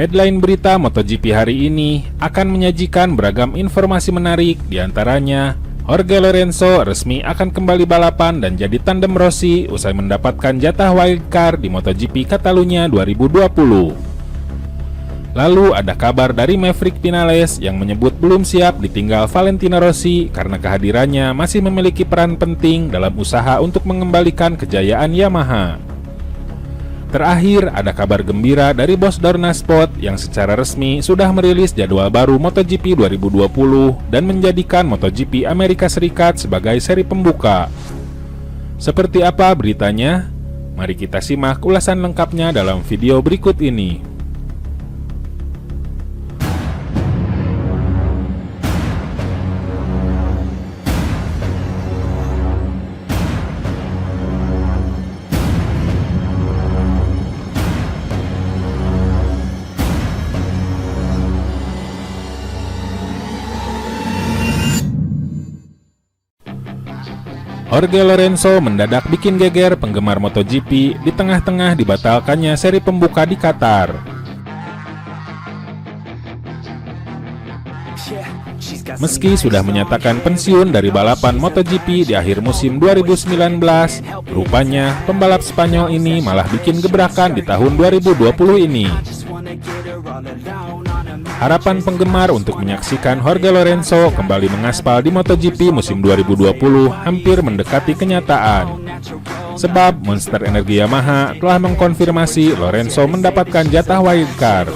Headline berita MotoGP hari ini akan menyajikan beragam informasi menarik, diantaranya Jorge Lorenzo resmi akan kembali balapan dan jadi tandem Rossi usai mendapatkan jatah wildcard di MotoGP Catalunya 2020. Lalu ada kabar dari Maverick Vinales yang menyebut belum siap ditinggal Valentino Rossi karena kehadirannya masih memiliki peran penting dalam usaha untuk mengembalikan kejayaan Yamaha. Terakhir, ada kabar gembira dari bos Dorna Sport yang secara resmi sudah merilis jadwal baru MotoGP 2020 dan menjadikan MotoGP Amerika Serikat sebagai seri pembuka. Seperti apa beritanya? Mari kita simak ulasan lengkapnya dalam video berikut ini. Jorge Lorenzo mendadak bikin geger penggemar MotoGP di tengah-tengah dibatalkannya seri pembuka di Qatar. Meski sudah menyatakan pensiun dari balapan MotoGP di akhir musim 2019, rupanya pembalap Spanyol ini malah bikin gebrakan di tahun 2020 ini. Harapan penggemar untuk menyaksikan Jorge Lorenzo kembali mengaspal di MotoGP musim 2020 hampir mendekati kenyataan. Sebab Monster Energi Yamaha telah mengkonfirmasi Lorenzo mendapatkan jatah wildcard.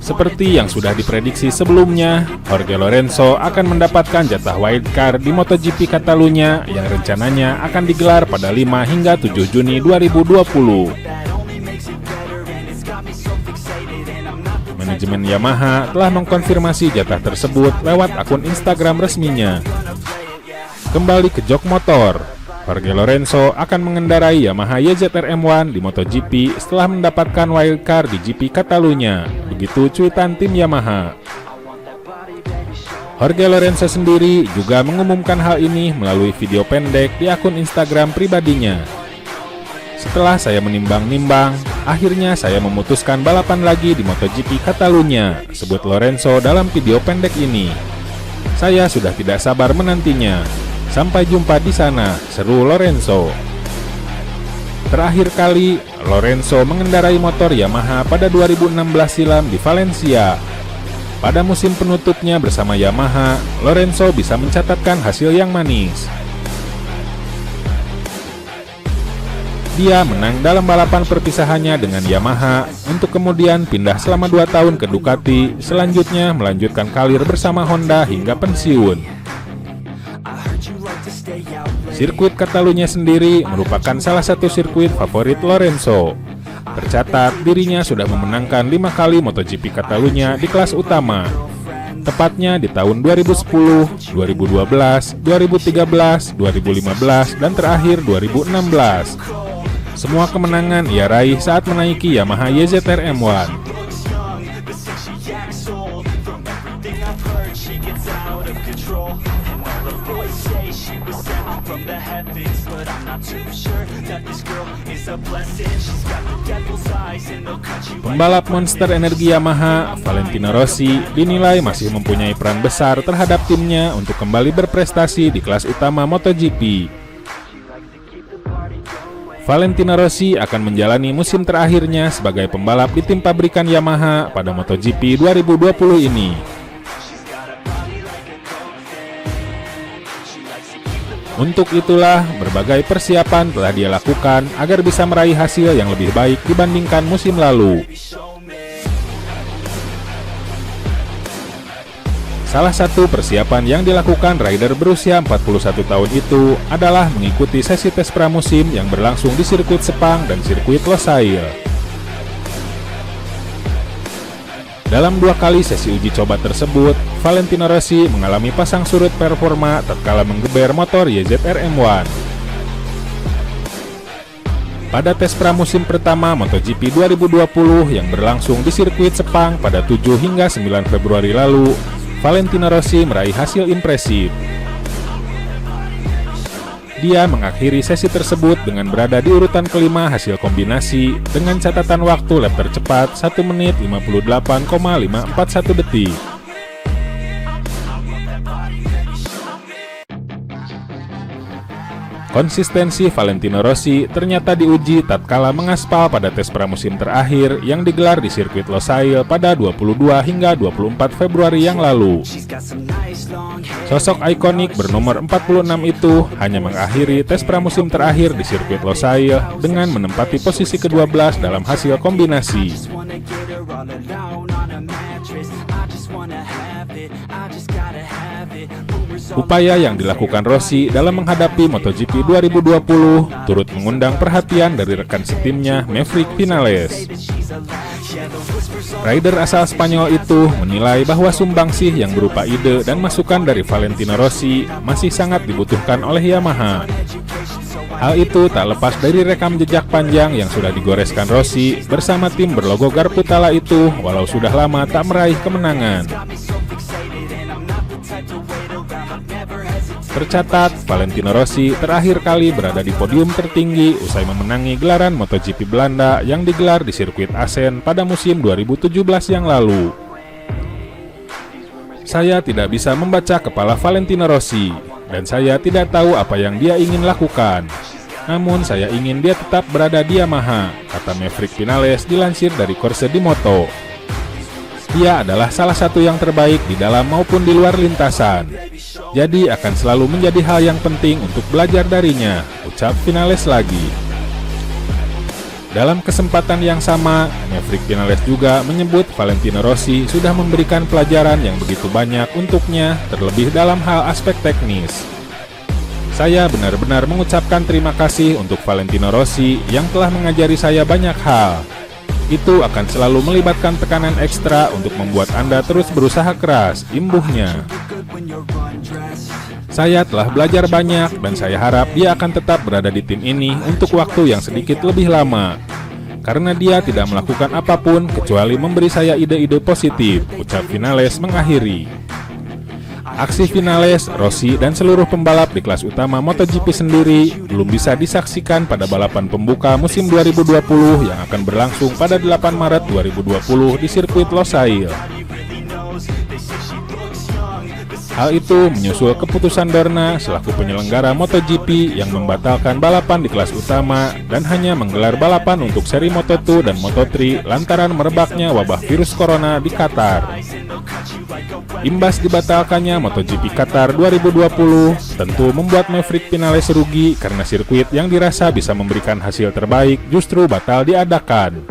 Seperti yang sudah diprediksi sebelumnya, Jorge Lorenzo akan mendapatkan jatah wildcard di MotoGP Catalunya yang rencananya akan digelar pada 5 hingga 7 Juni 2020. Manajemen Yamaha telah mengkonfirmasi jatah tersebut lewat akun Instagram resminya. Kembali ke jok motor, Jorge Lorenzo akan mengendarai Yamaha YZR M1 di MotoGP setelah mendapatkan wildcard di GP Catalunya. Begitu cuitan tim Yamaha. Jorge Lorenzo sendiri juga mengumumkan hal ini melalui video pendek di akun Instagram pribadinya. Setelah saya menimbang-nimbang, akhirnya saya memutuskan balapan lagi di MotoGP Catalunya, sebut Lorenzo dalam video pendek ini. Saya sudah tidak sabar menantinya. Sampai jumpa di sana, seru Lorenzo. Terakhir kali, Lorenzo mengendarai motor Yamaha pada 2016 silam di Valencia. Pada musim penutupnya bersama Yamaha, Lorenzo bisa mencatatkan hasil yang manis. Dia menang dalam balapan perpisahannya dengan Yamaha untuk kemudian pindah selama 2 tahun ke Ducati, selanjutnya melanjutkan karir bersama Honda hingga pensiun. Sirkuit Catalunya sendiri merupakan salah satu sirkuit favorit Lorenzo. Tercatat dirinya sudah memenangkan 5 kali MotoGP Catalunya di kelas utama, tepatnya di tahun 2010, 2012, 2013, 2015, dan terakhir 2016. Semua kemenangan ia raih saat menaiki Yamaha YZR M1. Pembalap Monster Energi Yamaha, Valentino Rossi, dinilai masih mempunyai peran besar terhadap timnya untuk kembali berprestasi di kelas utama MotoGP. Valentino Rossi akan menjalani musim terakhirnya sebagai pembalap di tim pabrikan Yamaha pada MotoGP 2020 ini. Untuk itulah, berbagai persiapan telah dia lakukan agar bisa meraih hasil yang lebih baik dibandingkan musim lalu. Salah satu persiapan yang dilakukan rider berusia 41 tahun itu adalah mengikuti sesi tes pramusim yang berlangsung di sirkuit Sepang dan sirkuit Losail. Dalam 2 kali sesi uji coba tersebut, Valentino Rossi mengalami pasang surut performa tatkala menggeber motor YZR M1. Pada tes pramusim pertama MotoGP 2020 yang berlangsung di sirkuit Sepang pada 7 hingga 9 Februari lalu, Valentino Rossi meraih hasil impresif. Dia mengakhiri sesi tersebut dengan berada di urutan kelima hasil kombinasi dengan catatan waktu lap tercepat 1 menit 58,541 detik. Konsistensi Valentino Rossi ternyata diuji tatkala mengaspal pada tes pramusim terakhir yang digelar di sirkuit Losail pada 22 hingga 24 Februari yang lalu. Sosok ikonik bernomor 46 itu hanya mengakhiri tes pramusim terakhir di sirkuit Losail dengan menempati posisi ke-12 dalam hasil kombinasi. Upaya yang dilakukan Rossi dalam menghadapi MotoGP 2020 turut mengundang perhatian dari rekan setimnya Maverick Vinales. Rider asal Spanyol itu menilai bahwa sumbangsih yang berupa ide dan masukan dari Valentino Rossi masih sangat dibutuhkan oleh Yamaha. Hal itu tak lepas dari rekam jejak panjang yang sudah digoreskan Rossi bersama tim berlogo Garputala itu walau sudah lama tak meraih kemenangan. Tercatat, Valentino Rossi terakhir kali berada di podium tertinggi usai memenangi gelaran MotoGP Belanda yang digelar di sirkuit Assen pada musim 2017 yang lalu. Saya tidak bisa membaca kepala Valentino Rossi, dan saya tidak tahu apa yang dia ingin lakukan. Namun saya ingin dia tetap berada di Yamaha, kata Maverick Vinales dilansir dari Corse di Moto. Dia adalah salah satu yang terbaik di dalam maupun di luar lintasan. Jadi akan selalu menjadi hal yang penting untuk belajar darinya, ucap Vinales lagi. Dalam kesempatan yang sama, Maverick Vinales juga menyebut Valentino Rossi sudah memberikan pelajaran yang begitu banyak untuknya, terlebih dalam hal aspek teknis. Saya benar-benar mengucapkan terima kasih untuk Valentino Rossi yang telah mengajari saya banyak hal. Itu akan selalu melibatkan tekanan ekstra untuk membuat Anda terus berusaha keras, imbuhnya. Saya telah belajar banyak dan saya harap dia akan tetap berada di tim ini untuk waktu yang sedikit lebih lama. Karena dia tidak melakukan apapun kecuali memberi saya ide-ide positif, ucap Vinales mengakhiri. Aksi Vinales, Rossi, dan seluruh pembalap di kelas utama MotoGP sendiri belum bisa disaksikan pada balapan pembuka musim 2020 yang akan berlangsung pada 8 Maret 2020 di sirkuit Losail. Hal itu menyusul keputusan Dorna selaku penyelenggara MotoGP yang membatalkan balapan di kelas utama dan hanya menggelar balapan untuk seri Moto2 dan Moto3 lantaran merebaknya wabah virus corona di Qatar. Imbas dibatalkannya MotoGP Qatar 2020 tentu membuat Maverick Vinales rugi karena sirkuit yang dirasa bisa memberikan hasil terbaik justru batal diadakan.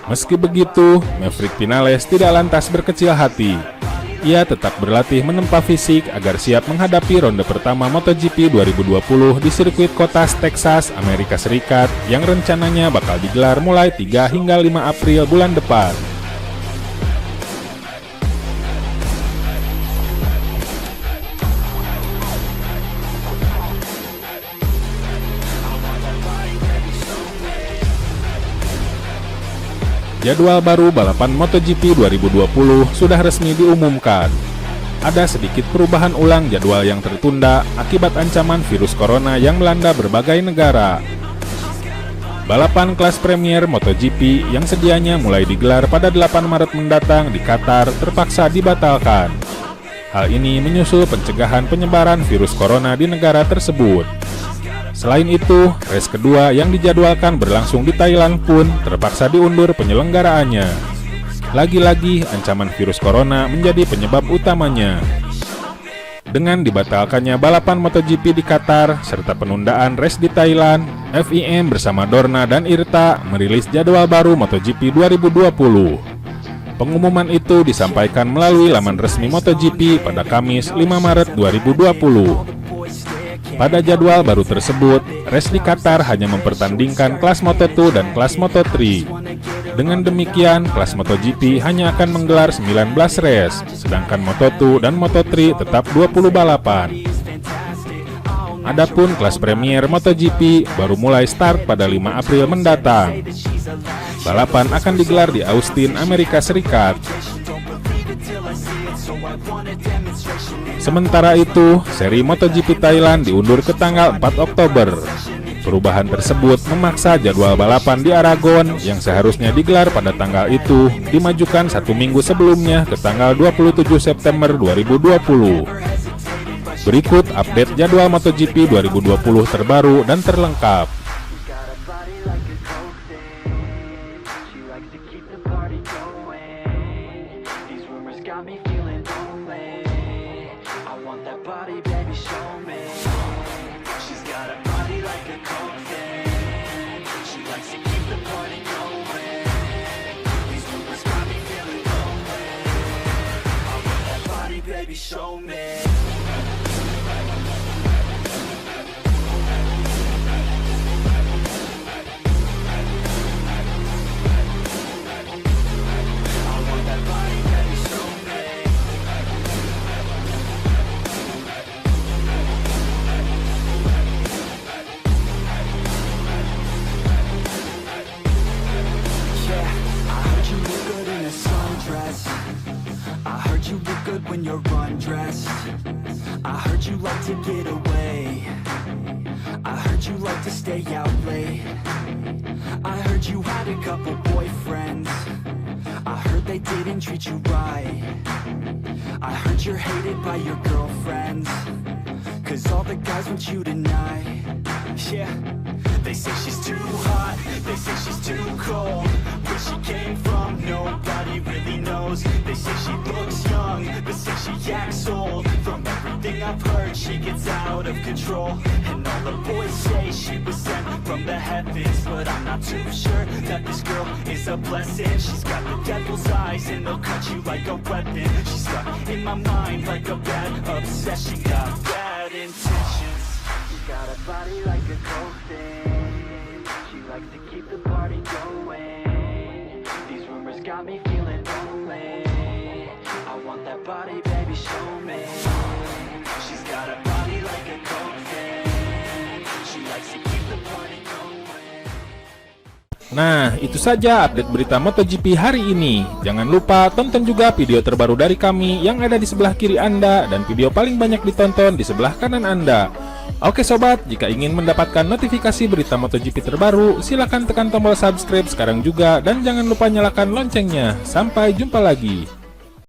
Meski begitu, Maverick Vinales tidak lantas berkecil hati. Ia tetap berlatih menempa fisik agar siap menghadapi ronde pertama MotoGP 2020 di sirkuit kota Texas, Amerika Serikat yang rencananya bakal digelar mulai 3 hingga 5 April bulan depan. Jadwal baru balapan MotoGP 2020 sudah resmi diumumkan. Ada sedikit perubahan ulang jadwal yang tertunda akibat ancaman virus corona yang melanda berbagai negara. Balapan kelas Premier MotoGP yang sedianya mulai digelar pada 8 Maret mendatang di Qatar terpaksa dibatalkan. Hal ini menyusul pencegahan penyebaran virus corona di negara tersebut. Selain itu, race kedua yang dijadwalkan berlangsung di Thailand pun terpaksa diundur penyelenggaraannya. Lagi-lagi, ancaman virus corona menjadi penyebab utamanya. Dengan dibatalkannya balapan MotoGP di Qatar, serta penundaan race di Thailand, FIM bersama Dorna dan IRTA merilis jadwal baru MotoGP 2020. Pengumuman itu disampaikan melalui laman resmi MotoGP pada Kamis 5 Maret 2020. Pada jadwal baru tersebut, race di Qatar hanya mempertandingkan kelas Moto2 dan kelas Moto3. Dengan demikian, kelas MotoGP hanya akan menggelar 19 race, sedangkan Moto2 dan Moto3 tetap 20 balapan. Adapun kelas Premier MotoGP baru mulai start pada 5 April mendatang. Balapan akan digelar di Austin, Amerika Serikat. Sementara itu, seri MotoGP Thailand diundur ke tanggal 4 Oktober. Perubahan tersebut memaksa jadwal balapan di Aragon yang seharusnya digelar pada tanggal itu dimajukan 1 minggu sebelumnya ke tanggal 27 September 2020. Berikut update jadwal MotoGP 2020 terbaru dan terlengkap. Show me. When you're undressed, I heard you like to get away. I heard you like to stay out late. I heard you had a couple boyfriends. I heard they didn't treat you right. I heard you're hated by your girlfriends, 'cause all the guys want you tonight. Yeah, they say she's too hot, they say she's too cold. Where she came from, nobody really knows. They say she looks young, but say she acts old. From everything I've heard, she gets out of control. And all the boys say she was sent from the heavens, but I'm not too sure that this girl is a blessing. She's got the devil's eyes and they'll cut you like a weapon. She's stuck in my mind like a bad obsession. Got bad intentions. She's got a body like a cold thing. She likes to keep the party going. These rumors got me feeling lonely. I want that body, baby, show me. She's got a body like a cold thing. She likes to keep the party going. Nah, itu saja update berita MotoGP hari ini. Jangan lupa tonton juga video terbaru dari kami yang ada di sebelah kiri Anda dan video paling banyak ditonton di sebelah kanan Anda. Oke sobat, jika ingin mendapatkan notifikasi berita MotoGP terbaru, silakan tekan tombol subscribe sekarang juga dan jangan lupa nyalakan loncengnya. Sampai jumpa lagi.